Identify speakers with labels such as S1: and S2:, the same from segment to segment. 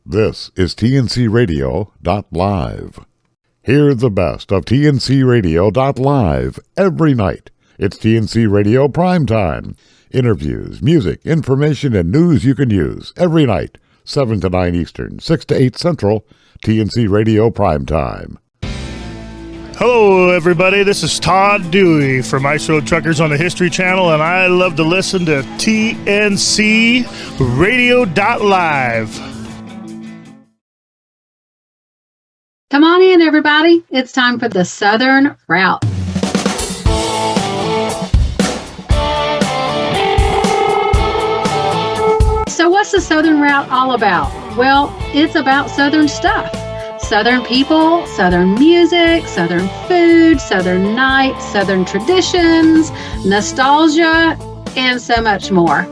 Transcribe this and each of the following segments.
S1: This is TNCRadio.live. Hear the best of TNCRadio.live every night. It's TNC Radio Primetime. Interviews, music, information, and news you can use every night, 7 to 9 Eastern, 6 to 8 Central, TNC Radio Primetime.
S2: Hello, everybody. This is Todd Dewey from Ice Road Truckers on the History Channel, and I love to listen to TNCRadio.live.
S3: Come on in, everybody. It's time for the Southern Route. So what's the Southern Route all about? Well, it's about Southern stuff. Southern people, Southern music, Southern food, Southern nights, Southern traditions, nostalgia, and so much more.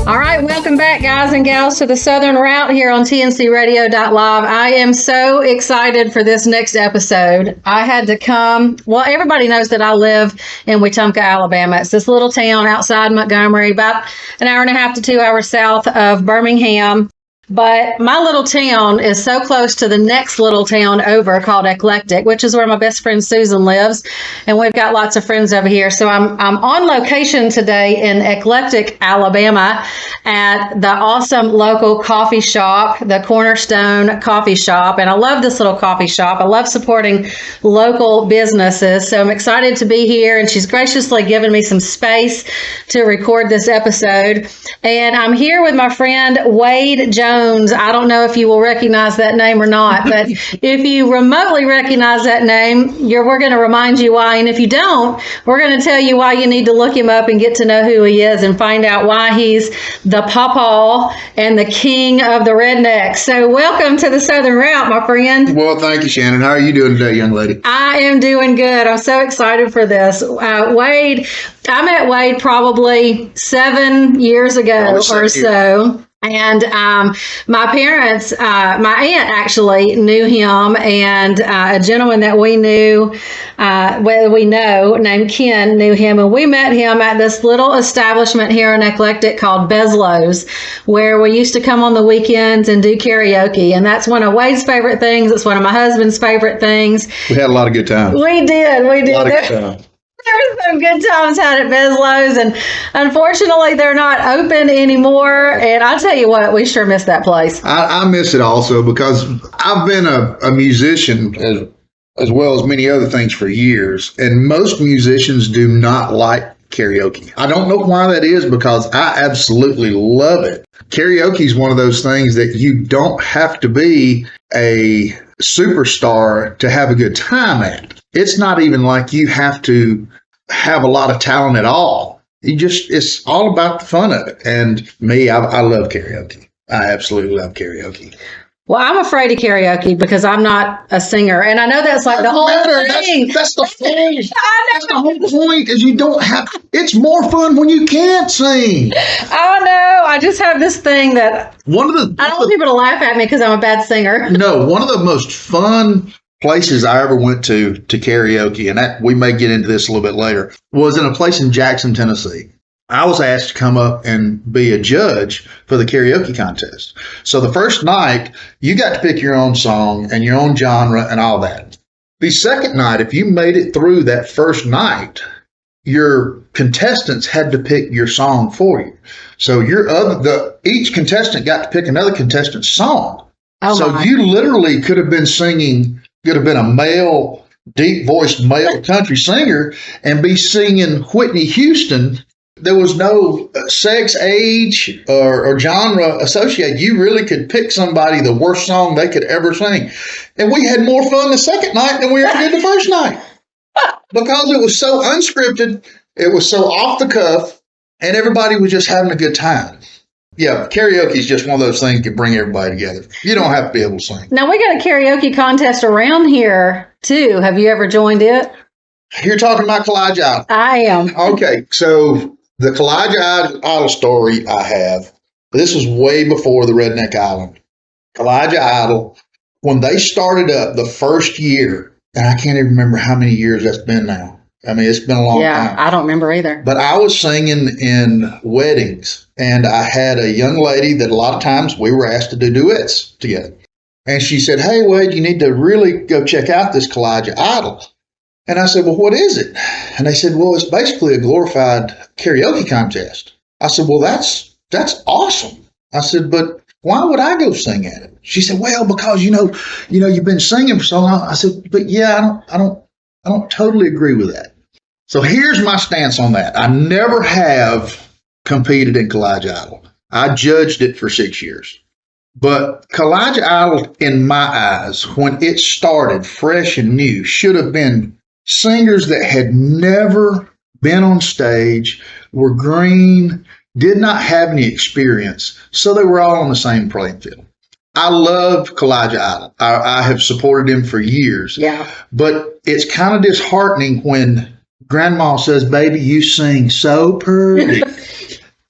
S3: All right, welcome back, guys and gals, to the Southern Route here on TNCRadio.live. I am so excited for this next episode. I had to come. Well, everybody knows that I live in Wetumpka, Alabama. It's this little town outside Montgomery, about an hour and a half to 2 hours south of Birmingham. But my little town is so close to the next little town over called Eclectic, which is where my best friend Susan lives. And we've got lots of friends over here. So I'm on location today in Eclectic, Alabama, at the awesome local coffee shop, the Cornerstone coffee shop. And I love this little coffee shop. I love supporting local businesses. So I'm excited to be here. And she's graciously given me some space to record this episode. And I'm here with my friend Wade Jones. I don't know if you will recognize that name or not, but if you remotely recognize that name, we're going to remind you why. And if you don't, we're going to tell you why you need to look him up and get to know who he is and find out why he's the pawpaw and the king of the rednecks. So welcome to the Southern Route, my friend.
S4: Well, thank you, Shannon. How are you doing today, young lady?
S3: I am doing good. I'm so excited for this. Wade, I met Wade probably 7 years ago or so. And my parents, my aunt actually knew him, and a gentleman that we knew, named Ken, knew him. And we met him at this little establishment here in Eclectic called Bezlow's, where we used to come on the weekends and do karaoke. And that's one of Wade's favorite things. It's one of my husband's favorite things.
S4: We had a lot of good times.
S3: We did.
S4: A lot of good times.
S3: There were some good times had at Bezlow's, and unfortunately, they're not open anymore. And I'll tell you what, we sure miss that place.
S4: I miss it also because I've been a musician as well as many other things for years, and most musicians do not like karaoke. I don't know why that is, because I absolutely love it. Karaoke is one of those things that you don't have to be a superstar to have a good time at. It's not even like you have to have a lot of talent at all. It's all about the fun of it. And me, I love karaoke. I absolutely love karaoke.
S3: Well, I'm afraid of karaoke because I'm not a singer. And I know that's like the whole thing.
S4: That's the point. That's the whole point, is you don't have, it's more fun when you can't sing.
S3: I know. I just have this thing that I don't want people to laugh at me because I'm a bad singer.
S4: No, one of the most fun places I ever went to karaoke, and that we may get into this a little bit later, was in a place in Jackson, Tennessee. I was asked to come up and be a judge for the karaoke contest. So the first night, you got to pick your own song and your own genre and all that. The second night, if you made it through that first night, your contestants had to pick your song for you. So each contestant got to pick another contestant's song.
S3: Oh,
S4: so you literally could have been singing, could have been a male, deep-voiced male country singer and be singing Whitney Houston. There was no sex, age, or genre associated. You really could pick somebody the worst song they could ever sing. And we had more fun the second night than we ever did the first night. Because it was so unscripted, it was so off the cuff, and everybody was just having a good time. Yeah, karaoke is just one of those things that bring everybody together. You don't have to be able to sing.
S3: Now, we got a karaoke contest around here, too. Have you ever joined it?
S4: You're talking about Kalijah Idol.
S3: I am.
S4: Okay, so the Kalijah Idol story I have, this was way before the Redneck Island. Kalijah Idol, when they started up the first year, and I can't even remember how many years that's been now. I mean, it's been a long time.
S3: I don't remember either.
S4: But I was singing in weddings, and I had a young lady that a lot of times we were asked to do duets together. And she said, "Hey, Wade, you need to really go check out this Kalijah Idol." And I said, "Well, what is it?" And they said, "Well, it's basically a glorified karaoke contest." I said, "Well, that's awesome." I said, "But why would I go sing at it?" She said, "Well, because you've been singing for so long." I said, "But yeah, I don't totally agree with that." So here's my stance on that. I never have competed in Kalijah Idol. I judged it for 6 years. But Kalijah Idol, in my eyes, when it started fresh and new, should have been singers that had never been on stage, were green, did not have any experience, so they were all on the same playing field. I love Kalijah Idol. I have supported him for years.
S3: Yeah.
S4: But it's kind of disheartening when Grandma says, "Baby, you sing so pretty."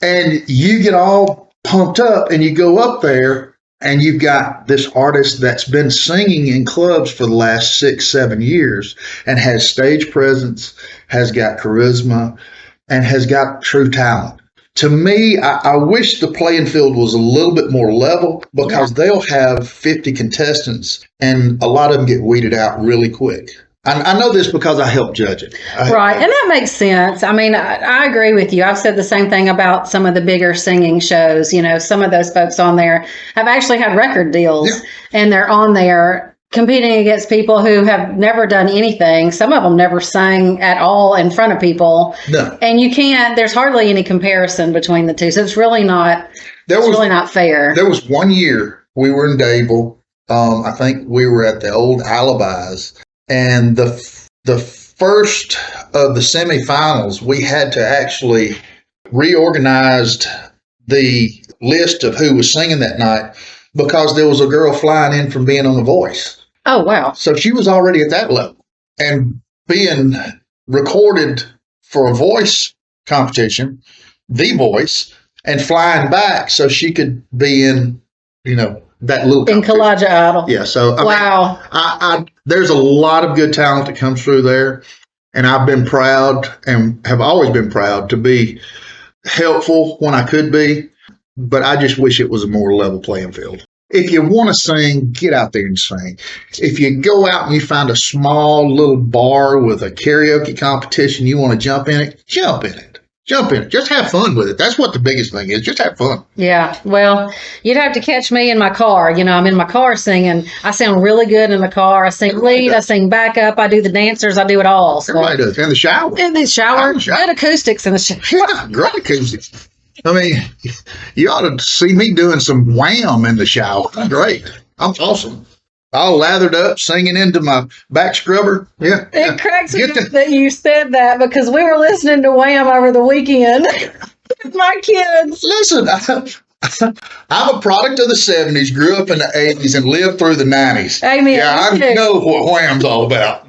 S4: And you get all pumped up and you go up there and you've got this artist that's been singing in clubs for the last 6, 7 years and has stage presence, has got charisma, and has got true talent. To me, I wish the playing field was a little bit more level, because they'll have 50 contestants and a lot of them get weeded out really quick. I know this because I helped judge it.
S3: Right. And that makes sense. I mean, I agree with you. I've said the same thing about some of the bigger singing shows. You know, some of those folks on there have actually had record deals, and they're on there competing against people who have never done anything. Some of them never sang at all in front of people.
S4: No.
S3: And there's hardly any comparison between the two. So it's really not fair.
S4: There was one year we were in Dayville. I think we were at the old Alibis. And the first of the semifinals, we had to actually reorganize the list of who was singing that night, because there was a girl flying in from being on The Voice.
S3: Oh, wow.
S4: So she was already at that level and being recorded for a voice competition, The Voice, and flying back so she could be in, that little
S3: in Kalijah Idol.
S4: Yeah. So
S3: wow.
S4: I mean, there's a lot of good talent that comes through there, and I've been proud and have always been proud to be helpful when I could be, but I just wish it was a more level playing field. If you want to sing, get out there and sing. If you go out and you find a small little bar with a karaoke competition, you want to jump in it, jump in it. Jump in it. Just have fun with it. That's what the biggest thing is. Just have fun.
S3: Yeah. Well, you'd have to catch me in my car. I'm in my car singing. I sound really good in the car. I sing lead. I sing backup. I do the dancers. I do it all. So.
S4: Everybody does. In the shower.
S3: In the shower. Good acoustics in the shower.
S4: Yeah, great acoustics. I mean, you ought to see me doing some wham in the shower. Great. I'm awesome. All lathered up, singing into my back scrubber. Yeah.
S3: It cracks me up that you said that, because we were listening to Wham over the weekend with my kids.
S4: Listen, I'm a product of the 70s, grew up in the 80s, and lived through the 90s.
S3: Amen.
S4: Yeah, I know what Wham's all about.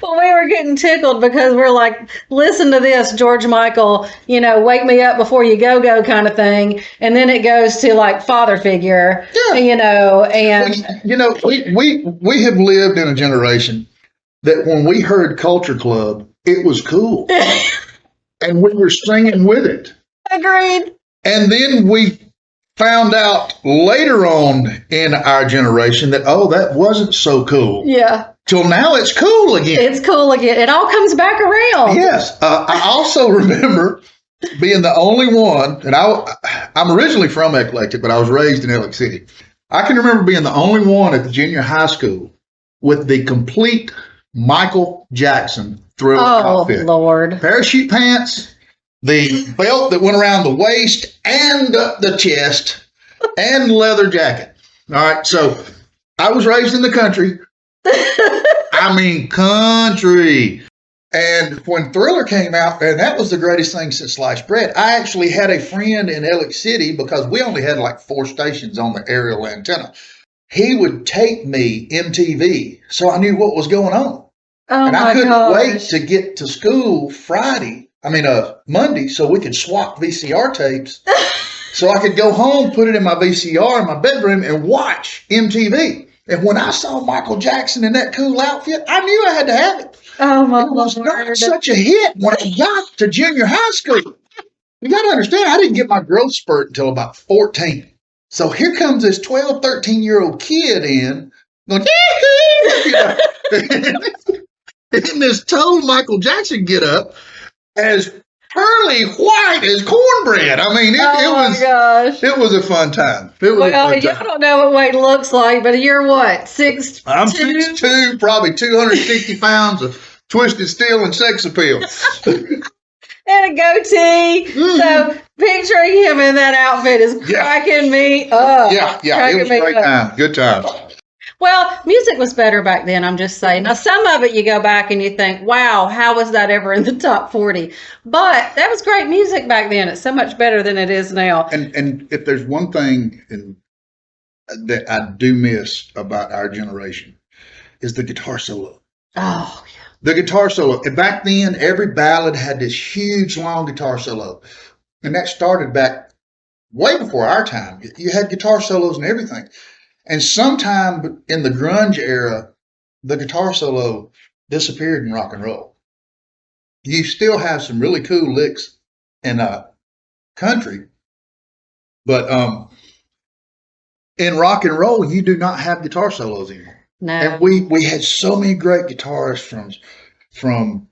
S3: Well, we were getting tickled because we're like, listen to this, George Michael, wake me up before you go kind of thing. And then it goes to like father figure, and.
S4: We have lived in a generation that when we heard Culture Club, it was cool. And we were singing with it.
S3: Agreed.
S4: And then we found out later on in our generation that, that wasn't so cool.
S3: Yeah. Till
S4: now it's cool again.
S3: It's cool again. It all comes back around.
S4: Yes. I also remember being the only one, and I'm originally from Eclectic, but I was raised in Eclectic City. I can remember being the only one at the junior high school with the complete Michael Jackson Thriller outfit.
S3: Oh, Lord.
S4: Parachute pants, the belt that went around the waist and up the chest, and leather jacket. All right. So I was raised in the country. I mean, country. And when Thriller came out, and that was the greatest thing since sliced bread, I actually had a friend in Ellick City, because we only had like 4 stations on the aerial antenna. He would tape me MTV, so I knew what was going on.
S3: Oh,
S4: and I couldn't wait to get to school Monday, so we could swap VCR tapes. So I could go home, put it in my VCR in my bedroom, and watch MTV. And when I saw Michael Jackson in that cool outfit, I knew I had to have it.
S3: Oh my
S4: It was
S3: Lord.
S4: not such a hit when I got to junior high school. You got to understand, I didn't get my growth spurt until about 14. So here comes this 12, 13-year-old kid in, going, you know, in this total Michael Jackson get up, as pearly white as cornbread. I mean, it was a fun time.
S3: Well, y'all don't know what Wade looks like, but you're what, 6'2"?
S4: I'm 6'2", probably 260 pounds of twisted steel and sex appeal.
S3: And a goatee. So picturing him in that outfit is cracking me up.
S4: Yeah, it was a great time. Good time.
S3: Well, music was better back then, I'm just saying. Now, some of it you go back and you think, wow, how was that ever in the top 40? But that was great music back then. It's so much better than it is now.
S4: And if there's one thing that I do miss about our generation is the guitar solo.
S3: Oh, yeah.
S4: The guitar solo. And back then, every ballad had this huge, long guitar solo. And that started back way before our time. You had guitar solos and everything. And sometime in the grunge era, the guitar solo disappeared in rock and roll. You still have some really cool licks in country, but in rock and roll, you do not have guitar solos anymore.
S3: No.
S4: And we had so many great guitarists from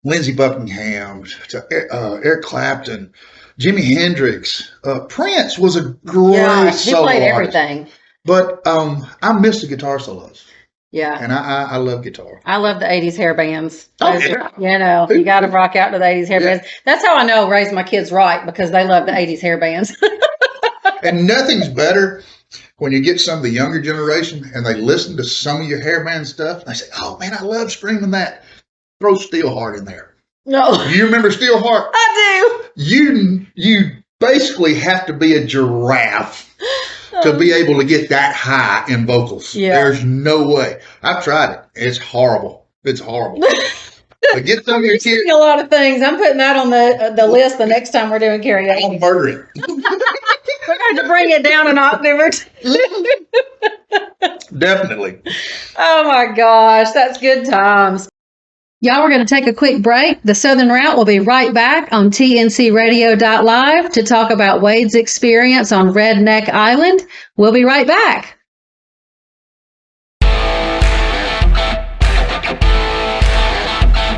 S4: Lindsey Buckingham to Eric Clapton, Jimi Hendrix. Prince was a great solo
S3: he played
S4: artist.
S3: everything.
S4: But I miss the guitar solos.
S3: Yeah.
S4: And I love guitar.
S3: I love the 80s hair bands.
S4: Oh, yeah.
S3: You know, you got to rock out to the 80s hair bands. That's how I know raise my kids right, because they love the 80s hair bands.
S4: And nothing's better when you get some of the younger generation and they listen to some of your hairband stuff. And they say, oh, man, I love screaming that. Throw Steelheart in there.
S3: No.
S4: Do you remember Steelheart?
S3: I do.
S4: You basically have to be a giraffe to be able to get that high in vocals.
S3: Yeah.
S4: There's no way. I've tried it. It's horrible. It's horrible. But get some of your kids.
S3: A lot of things. I'm putting that on the list the next time we're doing karaoke.
S4: I'll murder it.
S3: We're going to to bring it down an octave or two.
S4: Definitely.
S3: Oh my gosh, that's good times. Y'all, we're going to take a quick break. The Southern Route will be right back on tncradio.live to talk about Wade's experience on Redneck Island. We'll be right back.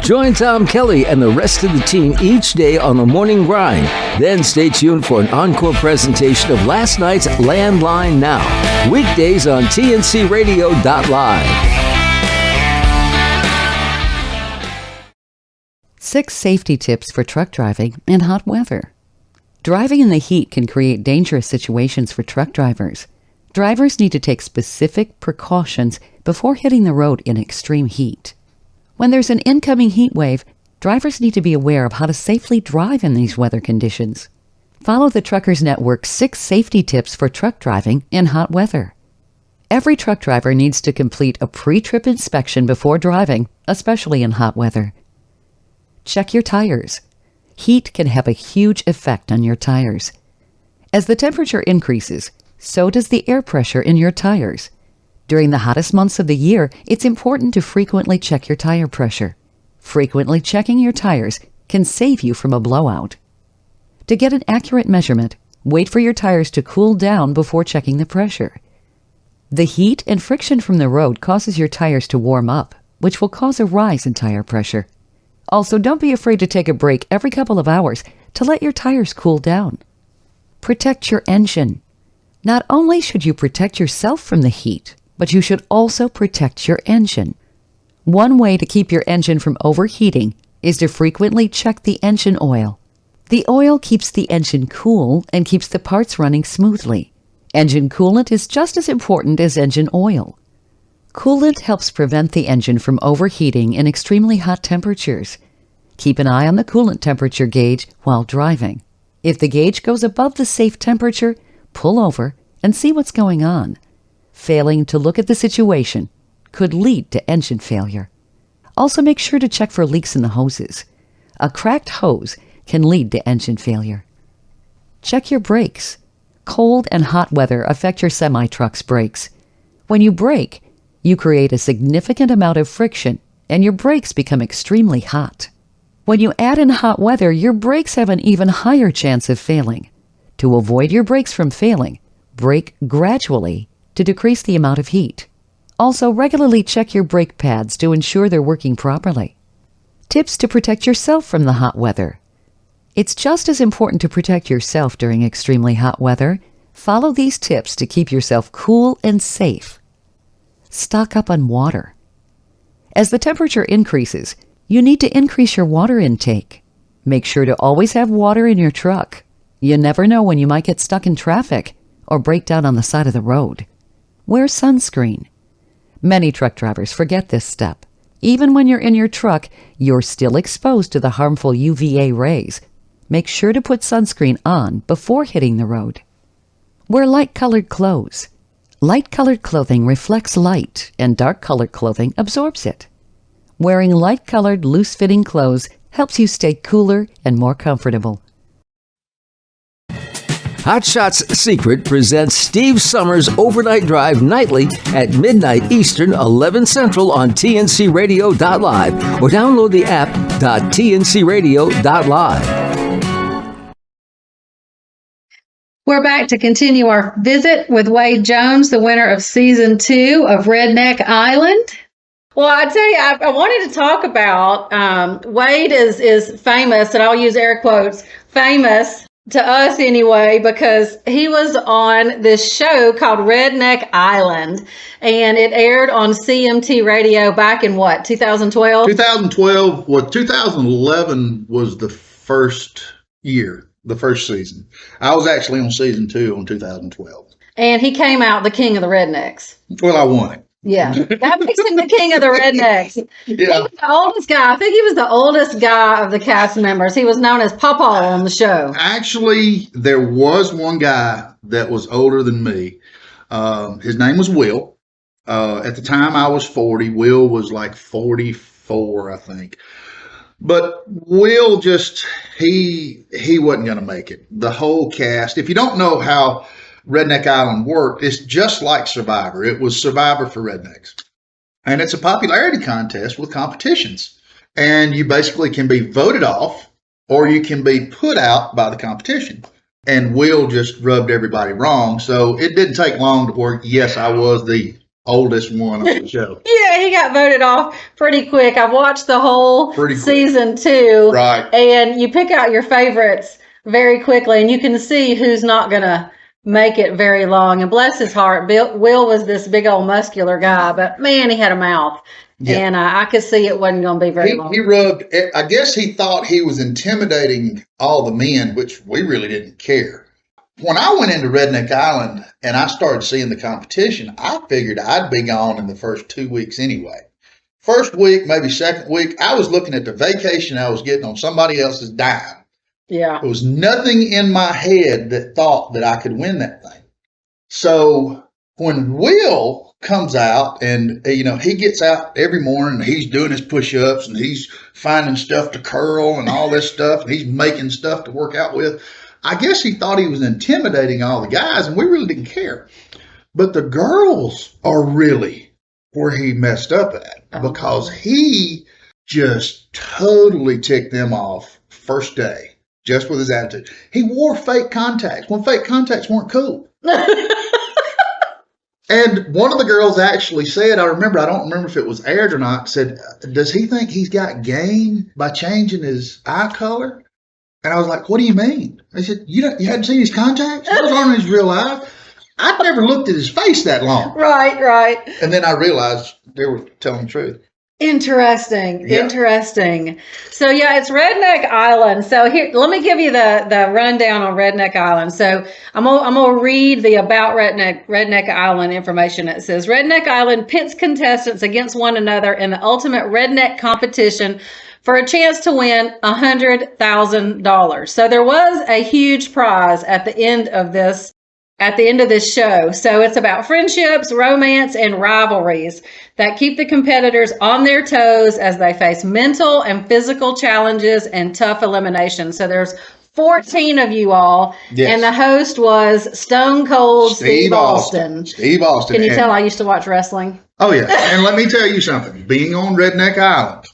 S5: Join Tom Kelly and the rest of the team each day on the Morning Grind. Then stay tuned for an encore presentation of last night's Landline Now. Weekdays on tncradio.live.
S6: 6 safety tips for truck driving in hot weather. Driving in the heat can create dangerous situations for truck drivers. Drivers need to take specific precautions before hitting the road in extreme heat. When there's an incoming heat wave, drivers need to be aware of how to safely drive in these weather conditions. Follow the Truckers Network's 6 safety tips for truck driving in hot weather. Every truck driver needs to complete a pre-trip inspection before driving, especially in hot weather. Check your tires. Heat can have a huge effect on your tires. As the temperature increases, so does the air pressure in your tires. During the hottest months of the year, it's important to frequently check your tire pressure. Frequently checking your tires can save you from a blowout. To get an accurate measurement, wait for your tires to cool down before checking the pressure. The heat and friction from the road causes your tires to warm up, which will cause a rise in tire pressure. Also, don't be afraid to take a break every couple of hours to let your tires cool down. Protect your engine. Not only should you protect yourself from the heat, but you should also protect your engine. One way to keep your engine from overheating is to frequently check the engine oil. The oil keeps the engine cool and keeps the parts running smoothly. Engine coolant is just as important as engine oil. Coolant helps prevent the engine from overheating in extremely hot temperatures. Keep an eye on the coolant temperature gauge while driving. If the gauge goes above the safe temperature, pull over and see what's going on. Failing to look at the situation could lead to engine failure. Also, make sure to check for leaks in the hoses. A cracked hose can lead to engine failure. Check your brakes. Cold and hot weather affect your semi-truck's brakes. When you brake, you create a significant amount of friction and your brakes become extremely hot. When you add in hot weather, your brakes have an even higher chance of failing. To avoid your brakes from failing, brake gradually to decrease the amount of heat. Also, regularly check your brake pads to ensure they're working properly. Tips to protect yourself from the hot weather. It's just as important to protect yourself during extremely hot weather. Follow these tips to keep yourself cool and safe. Stock up on water. As the temperature increases, you need to increase your water intake. Make sure to always have water in your truck. You never know when you might get stuck in traffic or break down on the side of the road. Wear sunscreen. Many truck drivers forget this step. Even when you're in your truck, you're still exposed to the harmful UVA rays. Make sure to put sunscreen on before hitting the road. Wear light-colored clothes. Light-colored clothing reflects light, and dark-colored clothing absorbs it. Wearing light-colored, loose-fitting clothes helps you stay cooler and more comfortable.
S5: Hot Shots Secret presents Steve Summers' Overnight Drive nightly at midnight Eastern, 11 Central on tncradio.live or download the app .tncradio.live.
S3: We're back to continue our visit with Wade Jones, the winner of Season 2 of Redneck Island. Well, I tell you, I wanted to talk about Wade is famous, and I'll use air quotes, famous to us anyway, because he was on this show called Redneck Island, and it aired on CMT Radio back in what, 2012?
S4: 2012, well, 2011 was the first year. The first season. I was actually on season 2 on 2012.
S3: And he came out the King of the Rednecks.
S4: Well, I won it.
S3: Yeah. That makes him the King of the Rednecks.
S4: Yeah.
S3: He was the oldest guy. I think he was the oldest guy of the cast members. He was known as Pawpaw on the show.
S4: Actually, there was one guy that was older than me. His name was Will. At the time, I was 40. Will was like 44, I think. But Will just, he wasn't going to make it. The whole cast, if you don't know how Redneck Island worked, it's just like Survivor. It was Survivor for rednecks. And it's a popularity contest with competitions. And you basically can be voted off or you can be put out by the competition. And Will just rubbed everybody wrong. So it didn't take long to work. Yes, I was the oldest one on the show.
S3: Yeah, he got voted off pretty quick. I've watched the whole season 2.
S4: Right.
S3: And you pick out your favorites very quickly, and you can see who's not going to make it very long. And bless his heart, Will was this big old muscular guy, but man, he had a mouth. Yeah. And I could see it wasn't going to be very long.
S4: He rubbed, I guess he thought he was intimidating all the men, which we really didn't care. When I went into Redneck Island and I started seeing the competition, I figured I'd be gone in the first 2 weeks anyway. First week, maybe second week, I was looking at the vacation I was getting on somebody else's dime.
S3: Yeah.
S4: There was nothing in my head that thought that I could win that thing. So when Will comes out and, he gets out every morning and he's doing his push-ups and he's finding stuff to curl and all this stuff and he's making stuff to work out with, I guess he thought he was intimidating all the guys, and we really didn't care. But the girls are really where he messed up at, because he just totally ticked them off first day, just with his attitude. He wore fake contacts when fake contacts weren't cool. And one of the girls actually said, I don't remember if it was aired or not, said, does he think he's got game by changing his eye color? And I was like, what do you mean? I said, you hadn't seen his contacts? Those aren't his real eyes. I'd never looked at his face that long.
S3: Right.
S4: And then I realized they were telling the truth.
S3: Interesting. So yeah, it's Redneck Island. So here, let me give you the rundown on Redneck Island. So I'm gonna read the about Redneck Island information. It says Redneck Island pits contestants against one another in the ultimate redneck competition for a chance to win $100,000. So there was a huge prize at the end of this show. So it's about friendships, romance, and rivalries that keep the competitors on their toes as they face mental and physical challenges and tough elimination. So there's 14 of you all.
S4: Yes.
S3: And the host was Stone Cold Steve Austin.
S4: Steve Austin.
S3: Can you tell I used to watch wrestling?
S4: Oh, yeah. And let me tell you something. Being on Redneck Island,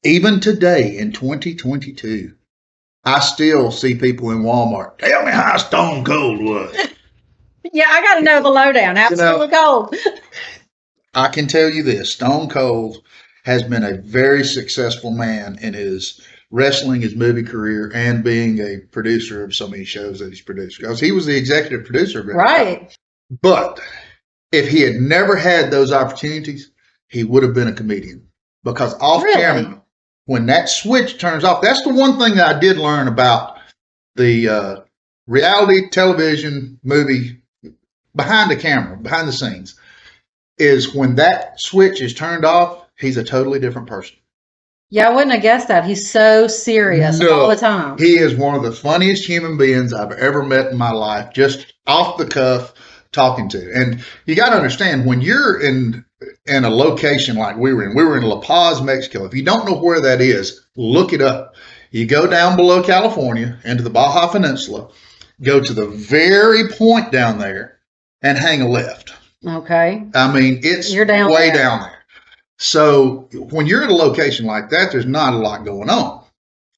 S4: even today in 2022, I still see people in Walmart. Tell me how Stone Cold was.
S3: Yeah, I got to know the lowdown. How's Stone Cold?
S4: I can tell you this. Stone Cold has been a very successful man in his wrestling, his movie career, and being a producer of so many shows that he's produced. Because he was the executive producer of Redneck Island. But if he had never had those opportunities, he would have been a comedian. Because off camera, when that switch turns off, that's the one thing that I did learn about the reality television movie behind the camera, behind the scenes, is when that switch is turned off, he's a totally different person.
S3: Yeah, I wouldn't have guessed that. He's so serious all the time.
S4: He is one of the funniest human beings I've ever met in my life, just off the cuff talking to. And you got to understand, when you're in a location like we were in La Paz, Mexico. If you don't know where that is, look it up. You go down below California into the Baja Peninsula, go to the very point down there and hang a left.
S3: Okay.
S4: I mean, it's way down there. So when you're at a location like that, there's not a lot going on.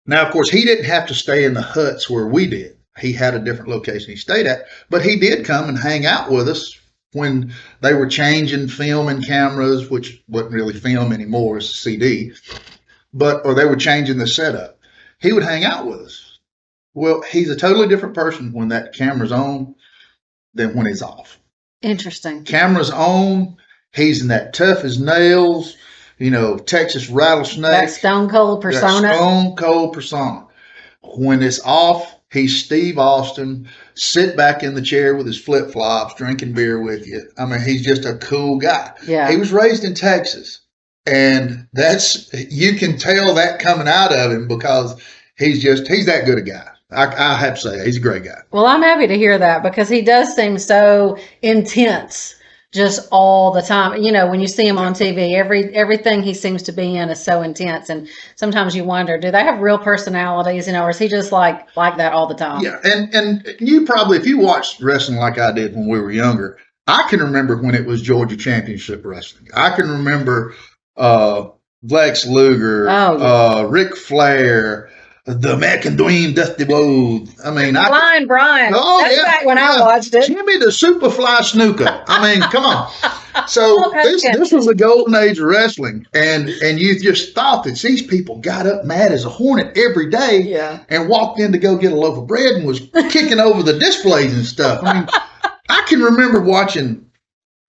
S4: Now, of course, he didn't have to stay in the huts where we did. He had a different location he stayed at, but he did come and hang out with us when they were changing film and cameras, which wasn't really film anymore, it's CD, or they were changing the setup. He would hang out with us. Well, he's a totally different person when that camera's on than when he's off. Interesting. Camera's on, he's in that tough as nails, Texas rattlesnake.
S3: That Stone Cold persona.
S4: That Stone Cold persona. When it's off, he's Steve Austin, sit back in the chair with his flip-flops, drinking beer with you. I mean, he's just a cool guy.
S3: Yeah.
S4: He was raised in Texas, and you can tell that coming out of him because he's that good a guy. I have to say, he's a great guy.
S3: Well, I'm happy to hear that because he does seem so intense just all the time. When you see him on TV, everything he seems to be in is so intense. And sometimes you wonder, do they have real personalities, or is he just like that all the time?
S4: Yeah. And you probably, if you watched wrestling like I did when we were younger, I can remember when it was Georgia Championship Wrestling. I can remember Lex Luger, Ric Flair, the American Dream, Dusty Rhodes. I mean,
S3: Blind Brian. That's back when I watched it.
S4: Jimmy the Superfly Snuka. I mean, come on. So this was the golden age of wrestling, and you just thought that these people got up mad as a hornet every day, and walked in to go get a loaf of bread and was kicking over the displays and stuff. I mean, I can remember watching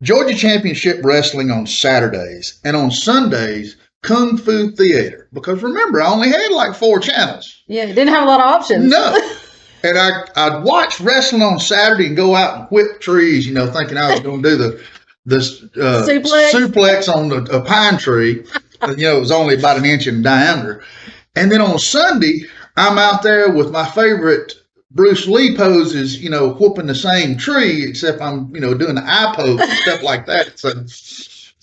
S4: Georgia Championship Wrestling on Saturdays, and on Sundays, Kung Fu Theater, because remember, I only had like 4 channels.
S3: Yeah, you didn't have a lot of options.
S4: No. And I'd watch wrestling on Saturday and go out and whip trees, thinking I was going to do the suplex on a pine tree. It was only about an inch in diameter. And then on Sunday, I'm out there with my favorite Bruce Lee poses, whooping the same tree, except I'm, doing the eye pose and stuff like that.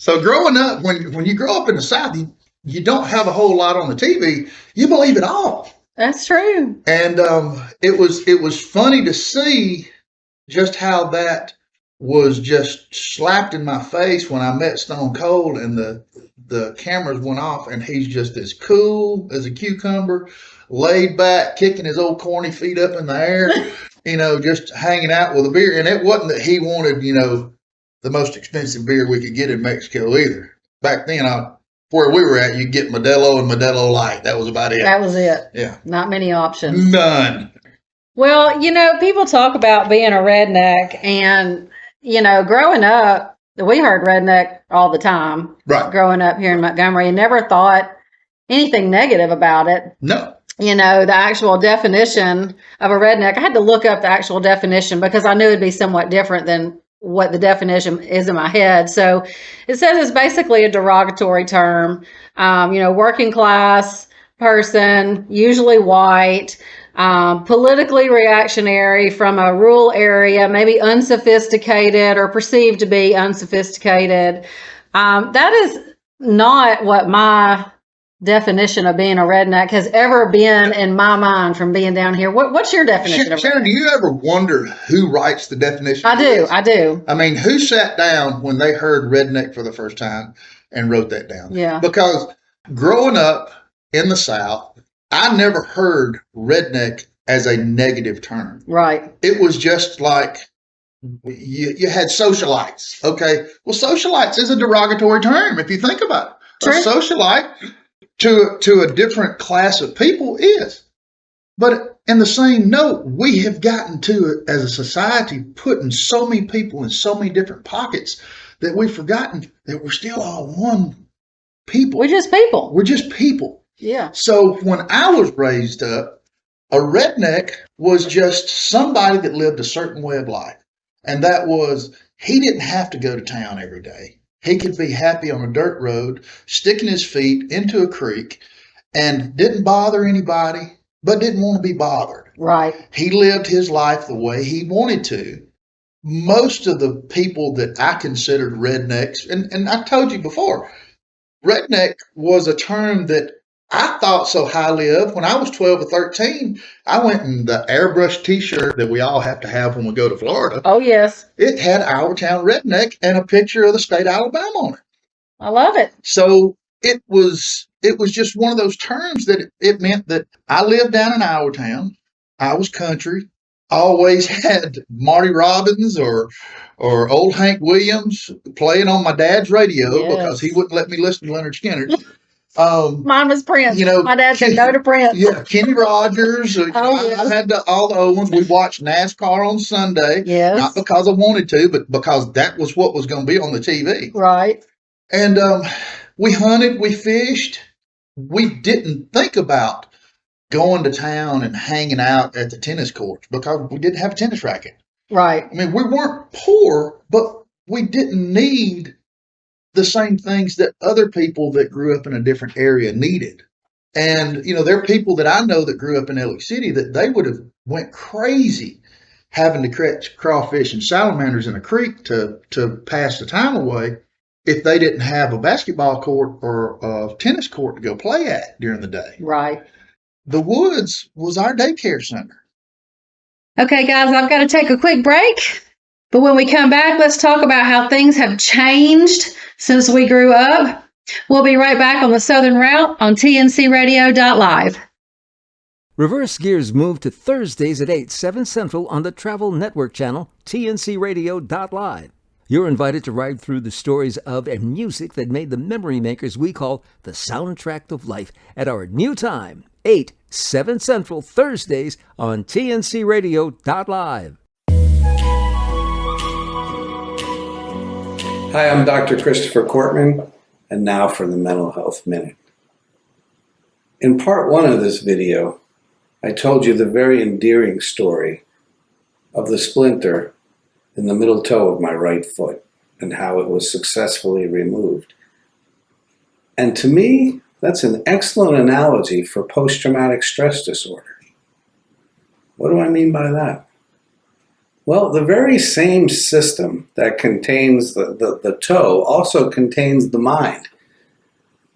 S4: So growing up, when you grow up in the South, you don't have a whole lot on the TV. You believe it all.
S3: That's true.
S4: And it was funny to see just how that was just slapped in my face when I met Stone Cold and the cameras went off, and he's just as cool as a cucumber, laid back, kicking his old corny feet up in the air, just hanging out with a beer. And it wasn't that he wanted, the most expensive beer we could get in Mexico either. Back then, where we were at, you get Modelo and Modelo Light. That was about it.
S3: That was it.
S4: Yeah.
S3: Not many options.
S4: None.
S3: Well, people talk about being a redneck, and, growing up, we heard redneck all the time.
S4: Right.
S3: Growing up here in Montgomery, and never thought anything negative about it.
S4: No.
S3: The actual definition of a redneck, I had to look up the actual definition because I knew it'd be somewhat different than what the definition is in my head. So it says it's basically a derogatory term, working class person, usually white, politically reactionary from a rural area, maybe unsophisticated or perceived to be unsophisticated. That is not what my definition of being a redneck has ever been in my mind from being down here. What's your definition of
S4: Sharon,
S3: redneck?
S4: do you ever wonder who writes the definition?
S3: I do.
S4: I mean, who sat down when they heard redneck for the first time and wrote that down?
S3: Yeah.
S4: Because growing up in the South, I never heard redneck as a negative term.
S3: Right.
S4: It was just like you had socialites. Okay. Well, socialites is a derogatory term if you think about it.
S3: True.
S4: A socialite to a different class of people is. But in the same note, we have gotten to, as a society, putting so many people in so many different pockets that we've forgotten that we're still all one people.
S3: We're just people.
S4: We're just people.
S3: Yeah.
S4: So when I was raised up, a redneck was just somebody that lived a certain way of life. And that was, he didn't have to go to town every day. He could be happy on a dirt road, sticking his feet into a creek, and didn't bother anybody, but didn't want to be bothered.
S3: Right.
S4: He lived his life the way he wanted to. Most of the people that I considered rednecks, and I told you before, redneck was a term that I thought so highly of. When I was 12 or 13, I went in the airbrush t-shirt that we all have to have when we go to Florida.
S3: Oh, yes.
S4: It had Our Town Redneck and a picture of the state of Alabama on it.
S3: I love it.
S4: So it was just one of those terms that it meant that I lived down in Our Town. I was country. Always had Marty Robbins or old Hank Williams playing on my dad's radio because he wouldn't let me listen to Leonard Skinner.
S3: Mine was Prince. My dad said no to Prince.
S4: Yeah, Kenny Rogers. I had all the old ones. We watched NASCAR on Sunday.
S3: Yes.
S4: Not because I wanted to, but because that was what was going to be on the TV.
S3: Right.
S4: And we hunted, we fished. We didn't think about going to town and hanging out at the tennis courts because we didn't have a tennis racket.
S3: Right.
S4: I mean, we weren't poor, but we didn't need the same things that other people that grew up in a different area needed. And, there are people that I know that grew up in LA City that they would have went crazy having to catch crawfish and salamanders in a creek to pass the time away if they didn't have a basketball court or a tennis court to go play at during the day.
S3: Right.
S4: The woods was our daycare center.
S3: Okay, guys, I've got to take a quick break. But when we come back, let's talk about how things have changed since we grew up. We'll be right back on the Southern Route on tncradio.live.
S5: Reverse Gears moved to Thursdays at 8, 7 Central on the Travel Network channel, tncradio.live. You're invited to ride through the stories of and music that made the memory makers we call the soundtrack of life at our new time, 8, 7 Central, Thursdays on tncradio.live.
S7: Hi, I'm Dr. Christopher Cortman, and now for the Mental Health Minute. In part one of this video, I told you the very endearing story of the splinter in the middle toe of my right foot and how it was successfully removed. And to me, that's an excellent analogy for post-traumatic stress disorder. What do I mean by that? Well, the very same system that contains the toe also contains the mind.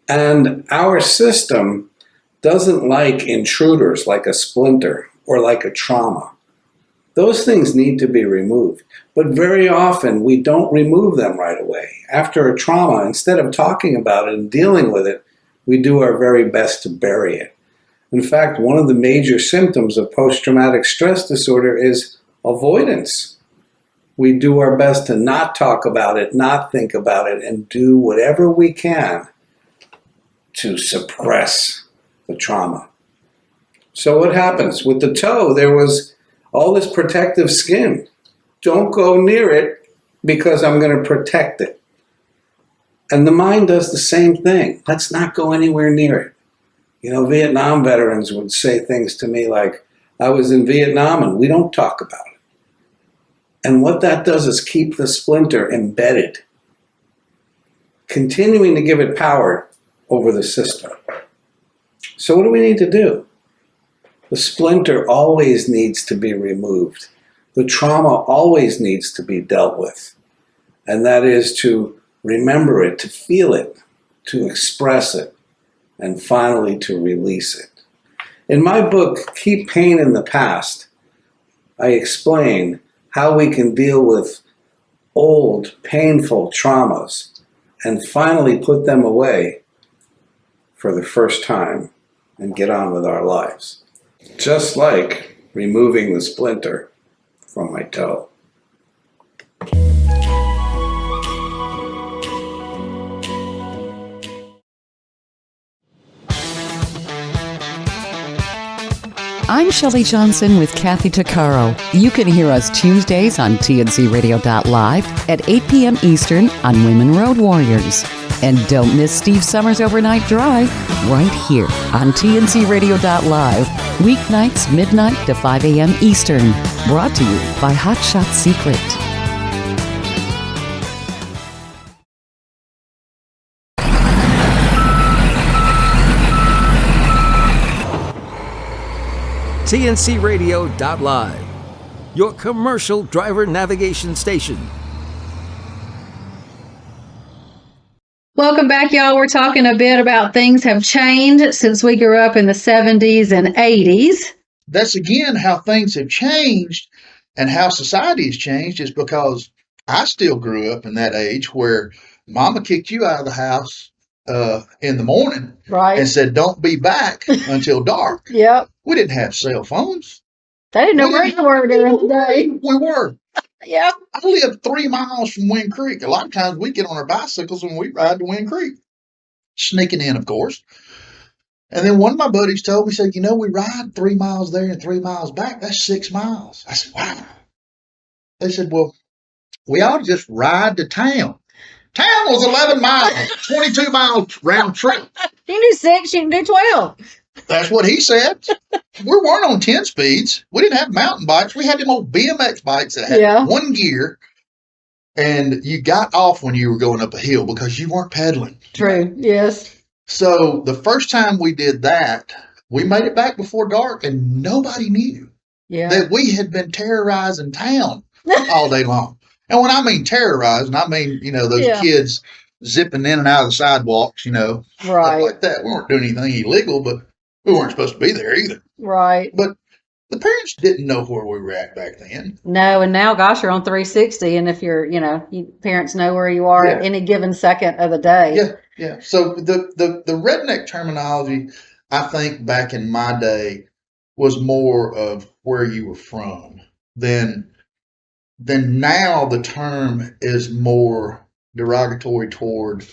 S7: And our system doesn't like intruders like a splinter or like a trauma. Those things need to be removed. But very often we don't remove them right away. After a trauma, instead of talking about it and dealing with it, we do our very best to bury it. In fact, one of the major symptoms of post-traumatic stress disorder is avoidance. We do our best to not talk about it, not think about it, and do whatever we can to suppress the trauma. So what happens? With the toe, there was all this protective skin. Don't go near it because I'm going to protect it. And the mind does the same thing. Let's not go anywhere near it. Vietnam veterans would say things to me like, I was in Vietnam and we don't talk about it. And what that does is keep the splinter embedded, continuing to give it power over the system. So what do we need to do? The splinter always needs to be removed. The trauma always needs to be dealt with. And that is to remember it, to feel it, to express it, and finally to release it. In my book, Keep Pain in the Past, I explain how we can deal with old, painful traumas and finally put them away for the first time and get on with our lives. Just like removing the splinter from my toe.
S6: I'm Shelley Johnson with Kathy Tuccaro. You can hear us Tuesdays on tncradio.live at 8 p.m. Eastern on Women Road Warriors. And don't miss Steve Summers' Overnight Drive right here on tncradio.live, weeknights midnight to 5 a.m. Eastern. Brought to you by Hot Shot Secret.
S5: tncradio.live, your commercial driver navigation station.
S3: Welcome back, y'all. We're talking a bit about things have changed since we grew up in the 70s and 80s.
S4: That's again how things have changed and how society has changed is because I still grew up in that age where mama kicked you out of the house in the morning and said, don't be back until dark.
S3: Yep.
S4: We didn't have cell phones.
S3: They didn't know where you were during the day.
S4: We were.
S3: Yep.
S4: I lived 3 miles from Wind Creek. A lot of times we get on our bicycles and we ride to Wind Creek. Sneaking in, of course. And then one of my buddies told me, said, we ride 3 miles there and 3 miles back. That's 6 miles. I said, wow. They said, well, we ought to just ride to town. Town was 11 miles, 22 miles round trip.
S3: You do 6, you can do 12.
S4: That's what he said. We weren't on 10 speeds. We didn't have mountain bikes. We had them old BMX bikes that had one gear. And you got off when you were going up a hill because you weren't pedaling.
S3: True, yes.
S4: So the first time we did that, we made it back before dark and nobody knew that we had been terrorizing town all day long. And when I mean terrorizing, I mean, those kids zipping in and out of the sidewalks, stuff like that. We weren't doing anything illegal, but we weren't supposed to be there either.
S3: Right.
S4: But the parents didn't know where we were at back then.
S3: No, and now, gosh, you're on 360, and if you're, parents know where you are at any given second of the day.
S4: Yeah, yeah. So the redneck terminology, I think back in my day, was more of where you were from. Then now the term is more derogatory toward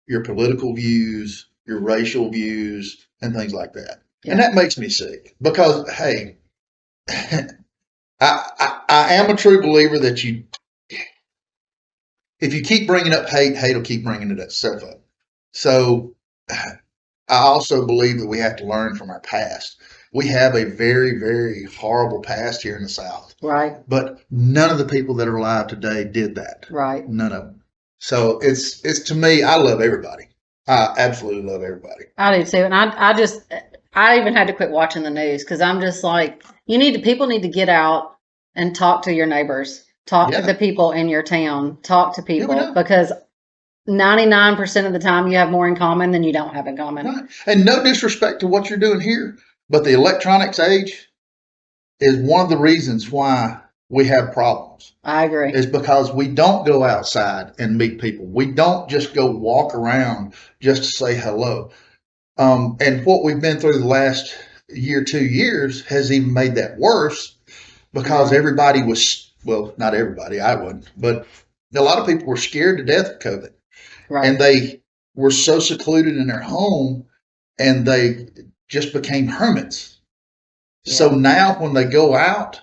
S4: your political views, your racial views, and things like that. Yeah. And that makes me sick because, hey, I am a true believer that if you keep bringing up hate will keep bringing itself up. So I also believe that we have to learn from our past. We have a very, very horrible past here in the South.
S3: Right.
S4: But none of the people that are alive today did that.
S3: Right.
S4: None of them. So it's to me, I love everybody. I absolutely love everybody.
S3: I do too. And I even had to quit watching the news because I'm just like, people need to get out and talk to your neighbors, talk to the people in your town, talk to people because 99% of the time you have more in common than you don't have in common.
S4: Right. And no disrespect to what you're doing here, but the electronics age is one of the reasons why we have problems.
S3: I agree.
S4: It's because we don't go outside and meet people. We don't just go walk around just to say hello. And what we've been through the last year, 2 years has even made that worse because everybody was, well, not everybody, I wouldn't, but a lot of people were scared to death of COVID. Right. And they were so secluded in their home and they just became hermits. Yeah. So now when they go out,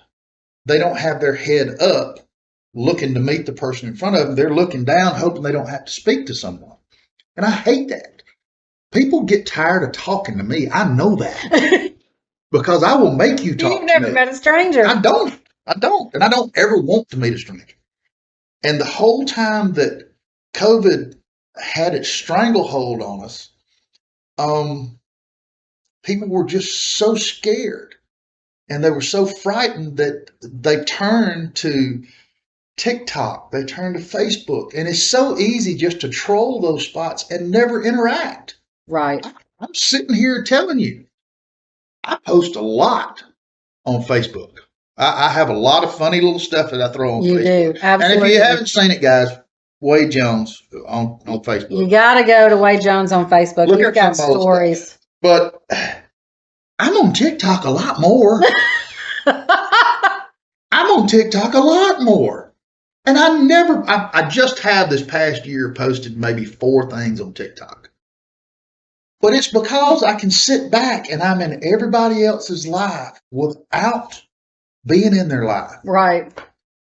S4: they don't have their head up looking to meet the person in front of them. They're looking down, hoping they don't have to speak to someone. And I hate that. People get tired of talking to me. I know that because I will make you talk to me.
S3: You've never met a stranger.
S4: I don't. And I don't ever want to meet a stranger. And the whole time that COVID had its stranglehold on us, people were just so scared and they were so frightened that they turned to TikTok, they turned to Facebook, and it's so easy just to troll those spots and never interact.
S3: Right.
S4: I'm sitting here telling you, I post a lot on Facebook. I have a lot of funny little stuff that I throw on
S3: You
S4: Facebook.
S3: do. Absolutely.
S4: And if you haven't seen it, guys, Wade Jones on Facebook.
S3: You got to go to Wade Jones on Facebook.
S4: Look
S3: You've
S4: up
S3: got
S4: some old
S3: stories.
S4: stuff. But I'm on TikTok a lot more. I'm on TikTok a lot more. And I just have this past year posted maybe 4 things on TikTok. But it's because I can sit back and I'm in everybody else's life without being in their life.
S3: Right.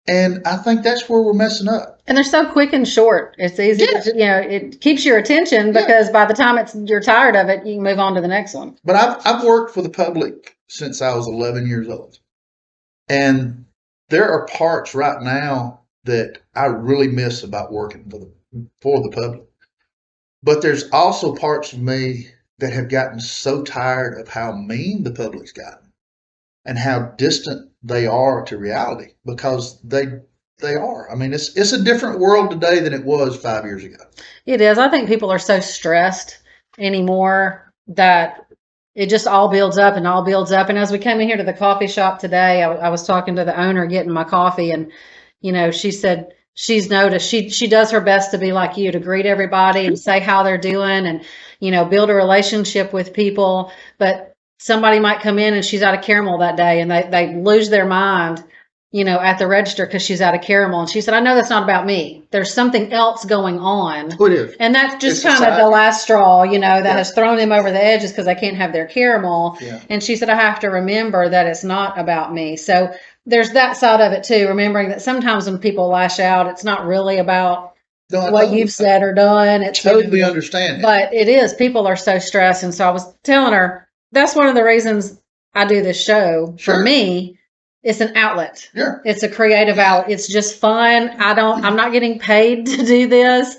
S4: And I think that's where we're messing up.
S3: And they're so quick and short. It's easy to, it keeps your attention because by the time you're tired of it, you can move on to the next one.
S4: But I've worked for the public since I was 11 years old. And there are parts right now that I really miss about working for the public. But there's also parts of me that have gotten so tired of how mean the public's gotten and how distant they are to reality, because they are. I mean, it's a different world today than it was 5 years ago.
S3: It is. I think people are so stressed anymore that it just all builds up and all builds up. And as we came in here to the coffee shop today, I was talking to the owner getting my coffee, and she said she's noticed she does her best to be like you, to greet everybody and say how they're doing and build a relationship with people. But somebody might come in and she's out of caramel that day, and they lose their mind at the register because she's out of caramel. And she said, I know that's not about me. There's something else going on.
S4: It is.
S3: And that's just kind of the last straw, that has thrown them over the edges because they can't have their caramel.
S4: Yeah.
S3: And she said, I have to remember that it's not about me. So there's that side of it too, remembering that sometimes when people lash out, it's not really about what you've said or done. It's
S4: totally understand.
S3: But it is. People are so stressed. And so I was telling her, that's one of the reasons I do this show.
S4: Sure.
S3: For me, it's an outlet.
S4: Sure.
S3: It's a creative outlet. It's just fun. I'm not getting paid to do this.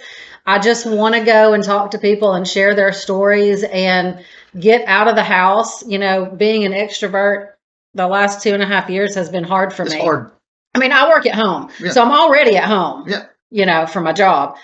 S3: I just want to go and talk to people and share their stories and get out of the house. Being an extrovert the last 2.5 years has been hard for me.
S4: It's hard.
S3: I mean, I work at home, so I'm already at home, for my job.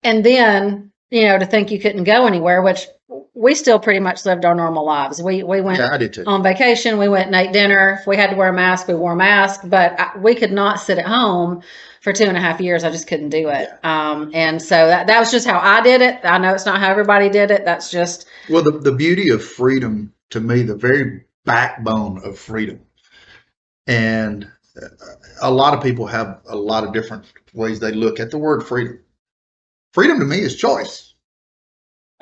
S3: And then, to think you couldn't go anywhere, which we still pretty much lived our normal lives. We went
S4: I did too.
S3: On vacation. We went and ate dinner. If we had to wear a mask, we wore a mask. But we could not sit at home for 2.5 years. I just couldn't do it. And so that was just how I did it. I know it's not how everybody did it. That's just...
S4: Well, the beauty of freedom, to me, the very backbone of freedom. And a lot of people have a lot of different ways they look at the word freedom. Freedom to me is choice.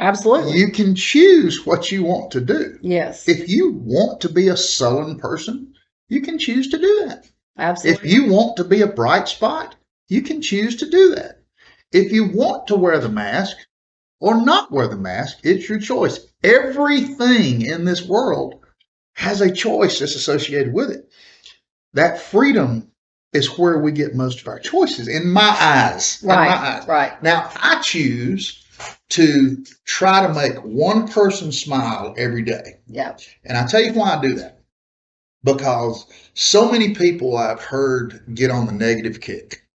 S3: Absolutely.
S4: You can choose what you want to do.
S3: Yes.
S4: If you want to be a sullen person, you can choose to do that.
S3: Absolutely.
S4: If you want to be a bright spot, you can choose to do that. If you want to wear the mask or not wear the mask, it's your choice. Everything in this world has a choice that's associated with it. That freedom is where we get most of our choices, in my eyes.
S3: Right. Right.
S4: Now, I choose to try to make one person smile every day.
S3: Yeah.
S4: And I tell you why I do that. Because so many people I've heard get on the negative kick.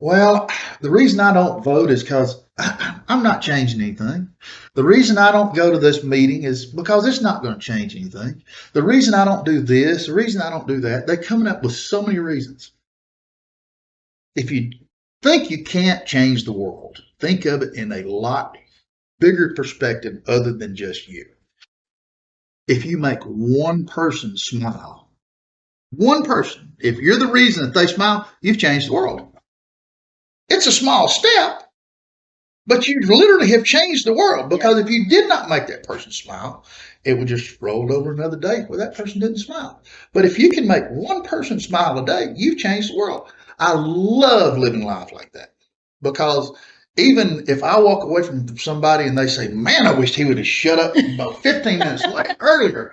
S4: Well, the reason I don't vote is because I'm not changing anything. The reason I don't go to this meeting is because it's not going to change anything. The reason I don't do this, the reason I don't do that, they're coming up with so many reasons. If you think you can't change the world, think of it in a lot bigger perspective other than just you. If you make one person smile, one person, if you're the reason that they smile, you've changed the world. It's a small step, but you literally have changed the world, because if you did not make that person smile, it would just roll over another day where that person didn't smile. But if you can make one person smile a day, you've changed the world. I love living life like that, because even if I walk away from somebody and they say, man, I wished he would have shut up about 15 minutes earlier.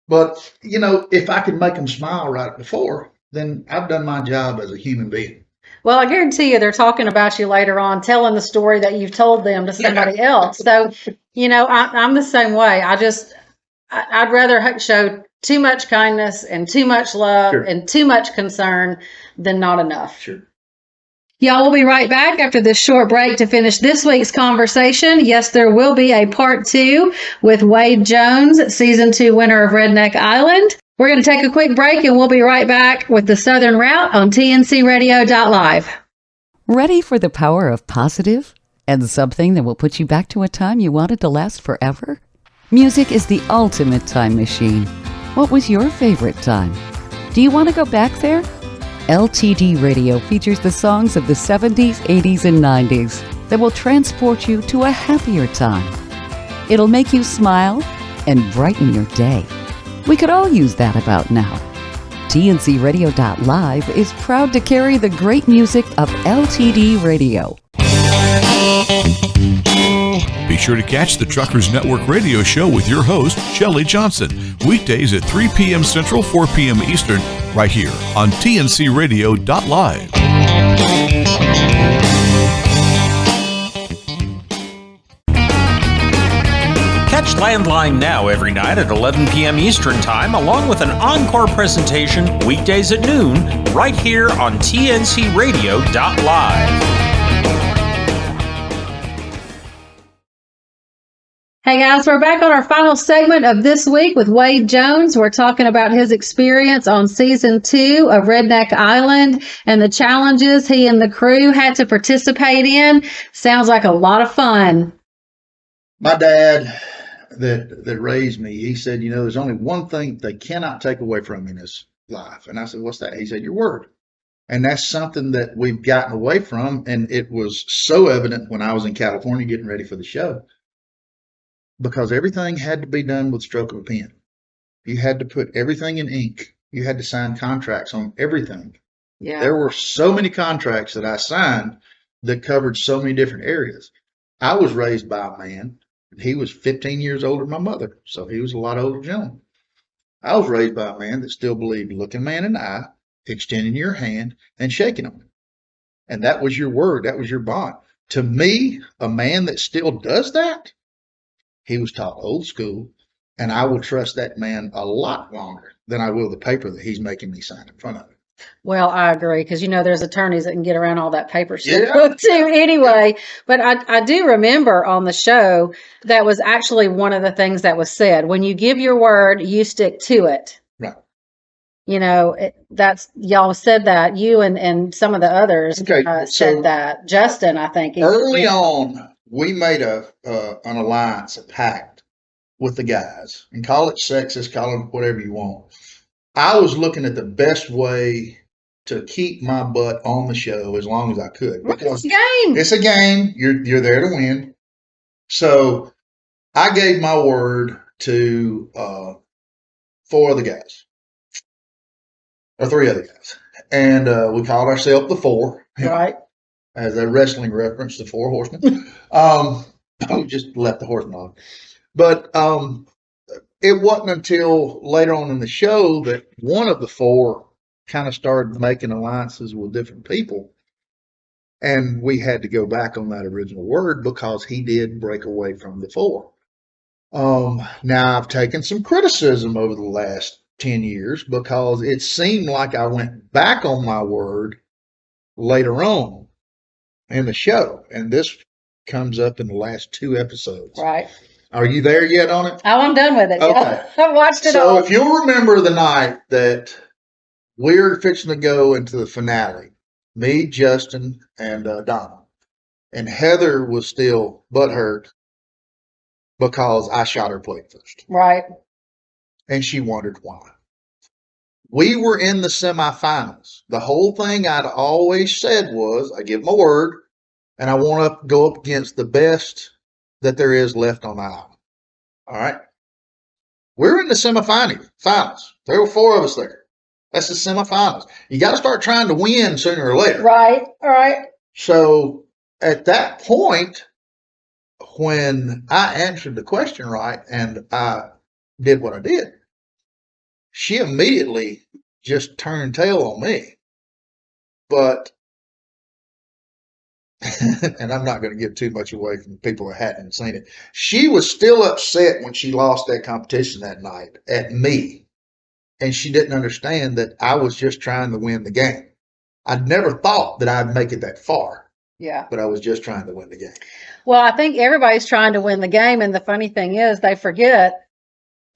S4: But, if I could make them smile right before, then I've done my job as a human being.
S3: Well, I guarantee you they're talking about you later on, telling the story that you've told them to somebody else. So, I'm the same way. I'd rather show too much kindness and too much love and too much concern than not enough.
S4: Sure.
S3: Y'all will be right back after this short break to finish this week's conversation. Yes, there will be a part 2 with Wade Jones, season 2 winner of Redneck Island. We're going to take a quick break and we'll be right back with the Southern Route on tncradio.live.
S6: Ready for the power of positive and something that will put you back to a time you wanted to last forever? Music is the ultimate time machine. What was your favorite time? Do you want to go back there? LTD Radio features the songs of the 70s, 80s, and 90s that will transport you to a happier time. It'll make you smile and brighten your day. We could all use that about now. TNCRadio.live is proud to carry the great music of LTD Radio.
S8: Be sure to catch the Truckers Network radio show with your host, Shelley Johnson, weekdays at 3 p.m. Central, 4 p.m. Eastern, right here on TNCRadio.live.
S9: Catch Landline Now every night at 11 p.m. Eastern Time, along with an encore presentation weekdays at noon, right here on TNCRadio.live.
S3: Hey guys, we're back on our final segment of this week with Wade Jones. We're talking about his experience on season 2 of Redneck Island and the challenges he and the crew had to participate in. Sounds like a lot of fun.
S4: My dad that raised me, he said, you know, there's only one thing they cannot take away from me in this life. And I said, what's that? He said, your word. And that's something that we've gotten away from. And it was so evident when I was in California getting ready for the show, because everything had to be done with stroke of a pen. You had to put everything in ink. You had to sign contracts on everything.
S3: Yeah.
S4: There were so many contracts that I signed that covered so many different areas. I was raised by a man. He was 15 years older than my mother, so he was a lot older gentleman. I was raised by a man that still believed looking man in the eye, extending your hand, and shaking them. And that was your word. That was your bond. To me, a man that still does that, he was taught old school, and I will trust that man a lot longer than I will the paper that he's making me sign in front of him.
S3: Well, I agree, because, you know, there's attorneys that can get around all that paper shit too anyway. But I do remember on the show that was actually one of the things that was said. When you give your word, you stick to it.
S4: Right.
S3: You know, that's y'all said that. You and some of the others said that. Justin, I think.
S4: Early on, we made an alliance, a pact with the guys. And call it sexist, call it whatever you want. I was looking at the best way to keep my butt on the show as long as I could.
S3: Because it's a game.
S4: It's a game. You're there to win. So I gave my word to 4 of the guys. Or 3 other guys. And we called ourselves the 4.
S3: Right.
S4: As a wrestling reference, the 4 horsemen. We just left the horsemen on. But it wasn't until later on in the show that one of the 4 kind of started making alliances with different people. And we had to go back on that original word because he did break away from the 4. Now, I've taken some criticism over the last 10 years because it seemed like I went back on my word later on in the show. And this comes up in the last 2 episodes.
S3: Right.
S4: Are you there yet on it?
S3: Oh, I'm done with it.
S4: Okay.
S3: Yeah. I've watched it all.
S4: So if you'll remember the night that we're fixing to go into the finale, me, Justin, and Donna, and Heather was still butthurt because I shot her plate first.
S3: Right.
S4: And she wondered why. We were in the semifinals. The whole thing I'd always said was, I give my word, and I want to go up against the best that there is left on the island. All right. We're in the semifinals. There were 4 of us there. That's the semifinals. You got to start trying to win sooner or later.
S3: Right. All right.
S4: So at that point, when I answered the question right and I did what I did, she immediately just turned tail on me. But and I'm not going to give too much away from people that hadn't seen it. She was still upset when she lost that competition that night at me. And she didn't understand that I was just trying to win the game. I'd never thought that I'd make it that far,
S3: Yeah.
S4: but I was just trying to win the game.
S3: Well, I think everybody's trying to win the game, and the funny thing is, they forget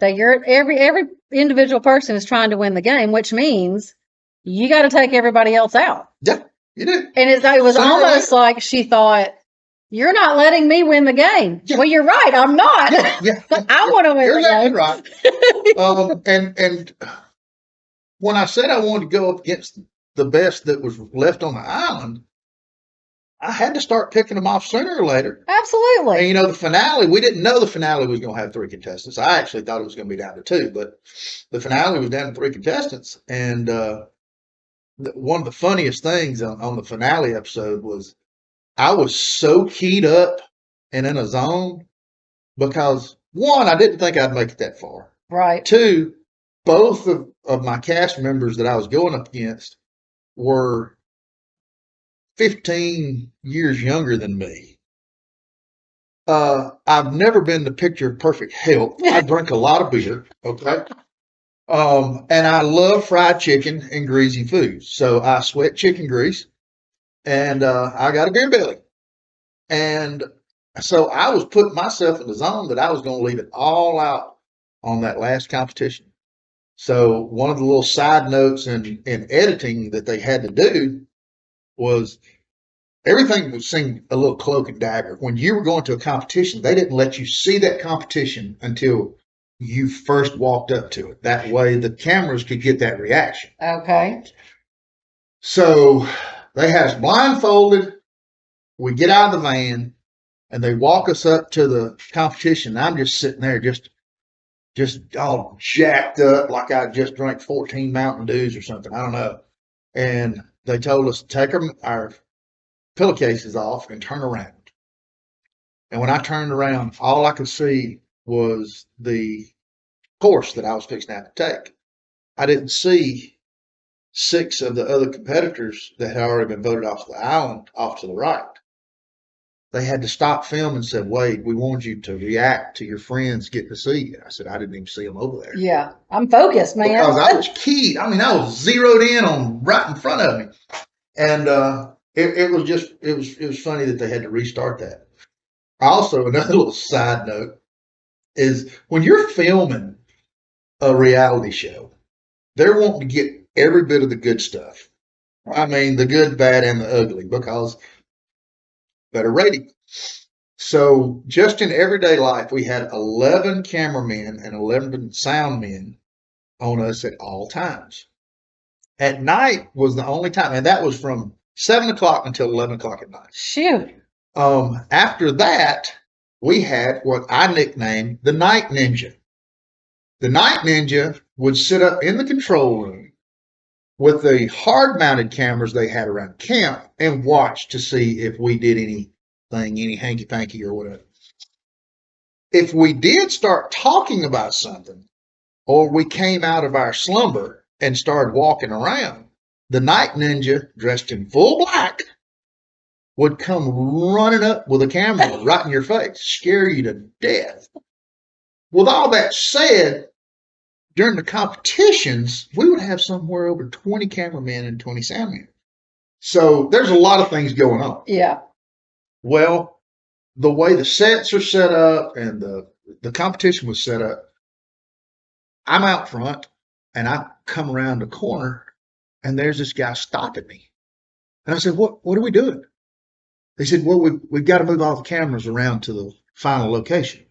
S3: that every individual person is trying to win the game, which means you got to take everybody else out.
S4: Yeah, you do.
S3: And it was almost like she thought, "You're not letting me win the game."
S4: Yeah.
S3: Well, you're right. I'm not.
S4: Yeah,
S3: I want to win
S4: you're
S3: the game.
S4: right. And when I said I wanted to go up against the best that was left on the island, I had to start picking them off sooner or later.
S3: Absolutely.
S4: And the finale, we didn't know the finale was going to have 3 contestants. I actually thought it was going to be down to 2, but the finale was down to 3 contestants. And one of the funniest things on the finale episode was I was so keyed up and in a zone because, 1, I didn't think I'd make it that far.
S3: Right.
S4: 2, both of my cast members that I was going up against were 15 years younger than me. I've never been the picture of perfect health. I drink a lot of beer, okay? And I love fried chicken and greasy foods. So I sweat chicken grease, and I got a beer belly. And so I was putting myself in the zone that I was going to leave it all out on that last competition. So one of the little side notes in editing that they had to do was everything seemed a little cloak and dagger. When you were going to a competition, they didn't let you see that competition until you first walked up to it. That way the cameras could get that reaction.
S3: Okay.
S4: So they had us blindfolded. We get out of the van and they walk us up to the competition. I'm just sitting there just all jacked up like I just drank 14 Mountain Dews or something. I don't know. And they told us to take our pillowcases off and turn around. And when I turned around, all I could see was the course that I was fixing to have to take. I didn't see 6 of the other competitors that had already been voted off the island off to the right. They had to stop film and said, "Wade, we wanted you to react to your friends getting to see you." I said, "I didn't even see them over there."
S3: Yeah. I'm focused, man.
S4: Because I was keyed. I mean, I was zeroed in on right in front of me. And it was funny that they had to restart that. Also, another little side note is when you're filming a reality show, they're wanting to get every bit of the good stuff. I mean, the good, bad, and the ugly, because better rating. So just in everyday life, we had 11 cameramen and 11 sound men on us at all times. At night was the only time, and that was from 7 o'clock until 11 o'clock at night.
S3: Shoot.
S4: After that, we had what I nicknamed the Night Ninja. The Night Ninja would sit up in the control room with the hard-mounted cameras they had around camp and watch to see if we did anything, any hanky-panky or whatever. If we did start talking about something, or we came out of our slumber and started walking around, the Night Ninja, dressed in full black, would come running up with a camera right in your face, scare you to death. With all that said, during the competitions, we would have somewhere over 20 cameramen and 20 soundmen. So there's a lot of things going on.
S3: Yeah.
S4: Well, the way the sets are set up and the competition was set up, I'm out front and I come around the corner and there's this guy stopping me. And I said, what are we doing? They said, well, we've got to move all the cameras around to the final location.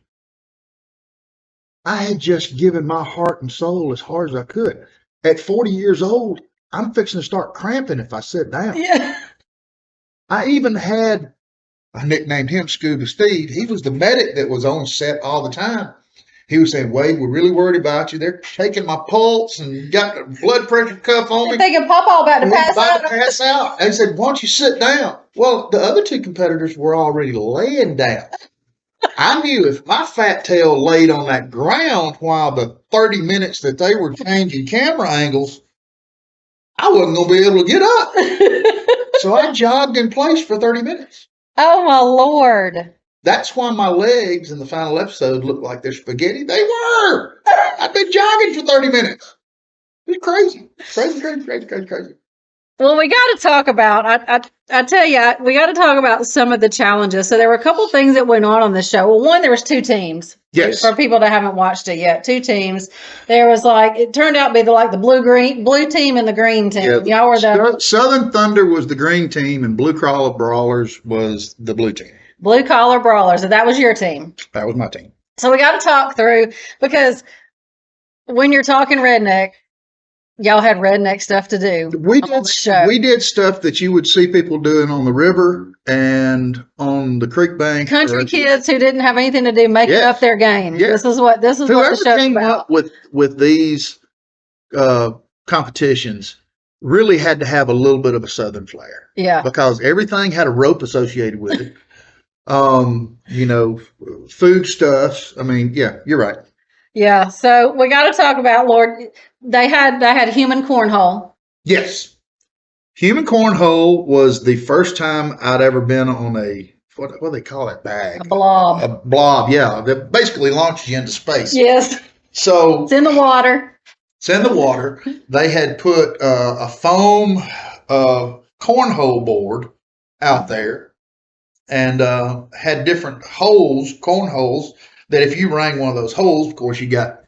S4: I had just given my heart and soul as hard as I could. At 40 years old, I'm fixing to start cramping if I sit down.
S3: Yeah.
S4: I nicknamed him Scuba Steve. He was the medic that was on set all the time. He was saying, "Wade, we're really worried about you. They're taking my pulse and got a blood pressure cuff on me.
S3: Thinking Papa about to pass
S4: out. They said, "Why don't you sit down?" Well, the other 2 competitors were already laying down. I knew if my fat tail laid on that ground while the 30 minutes that they were changing camera angles, I wasn't going to be able to get up. So I jogged in place for 30 minutes.
S3: Oh, my Lord.
S4: That's why my legs in the final episode looked like they're spaghetti. They were. I'd been jogging for 30 minutes. It was crazy. Crazy.
S3: Well, we got to talk about, I tell you, we got to talk about some of the challenges. So there were a couple things that went on the show. Well, one, there was 2 teams.
S4: Yes.
S3: For people that haven't watched it yet, 2 teams. There was it turned out to be the blue team and the green team.
S4: Yeah,
S3: Y'all were the
S4: Southern Thunder was the green team, and Blue Collar Brawlers was the blue team.
S3: Blue Collar Brawlers, and that was your team.
S4: That was my team.
S3: So we got to talk through, because when you're talking redneck, y'all had redneck stuff to do.
S4: We did stuff that you would see people doing on the river and on the creek bank.
S3: Country kids who didn't have anything to do making up their game.
S4: Yes.
S3: This is what the show's
S4: came
S3: about.
S4: up with these competitions really had to have a little bit of a Southern flair.
S3: Yeah.
S4: Because everything had a rope associated with it. Food stuff. I mean, yeah, you're right.
S3: Yeah. So we got to talk about, Lord, they had human cornhole.
S4: Yes. Human cornhole was the first time I'd ever been on what do they call that bag?
S3: A blob.
S4: A blob, yeah. That basically launches you into space.
S3: Yes.
S4: So
S3: it's in the water.
S4: They had put a foam cornhole board out there and had different cornholes, that if you rang one of those holes, of course, you got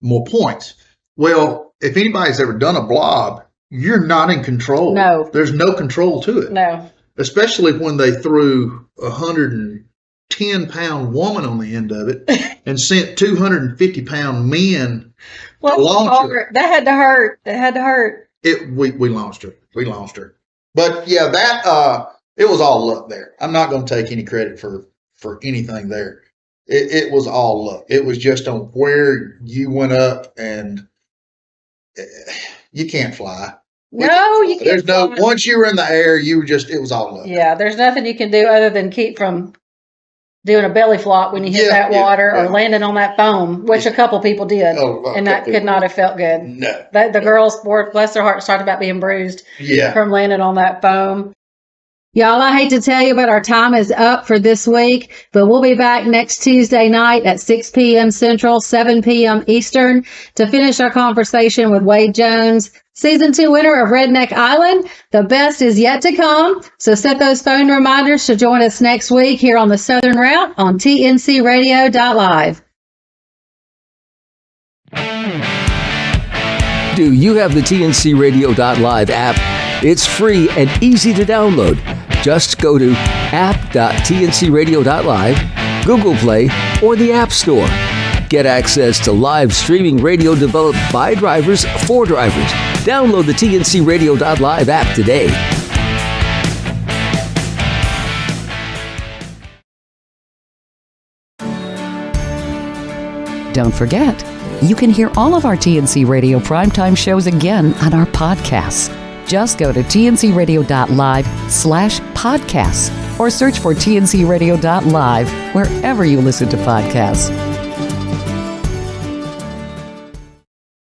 S4: more points. Well, if anybody's ever done a blob, you're not in control.
S3: No.
S4: There's no control to it.
S3: No.
S4: Especially when they threw a 110-pound woman on the end of it and sent 250-pound men to launch her.
S3: That had to hurt. That had to hurt.
S4: We launched her. But yeah, it was all luck there. I'm not going to take any credit for anything there. It was all luck. It was just on where you went up, and you can't fly.
S3: No, you can't.
S4: Once you were in the air, it was all luck.
S3: Yeah, there's nothing you can do other than keep from doing a belly flop when you hit that water or landing on that foam, which a couple people did. And that could not have felt good.
S4: No.
S3: The girls, bless their hearts, talked about being bruised from landing on that foam. Y'all, I hate to tell you, but our time is up for this week, but we'll be back next Tuesday night at 6 p.m. Central, 7 p.m. Eastern to finish our conversation with Wade Jones, Season 2 winner of Redneck Island. The best is yet to come, so set those phone reminders to join us next week here on the Southern Route on tncradio.live.
S5: Do you have the tncradio.live app? It's free and easy to download. Just go to app.tncradio.live, Google Play, or the App Store. Get access to live streaming radio developed by drivers for drivers. Download the tncradio.live app today.
S6: Don't forget, you can hear all of our TNC Radio primetime shows again on our podcasts. Just go to tncradio.live/podcasts or search for tncradio.live wherever you listen to podcasts.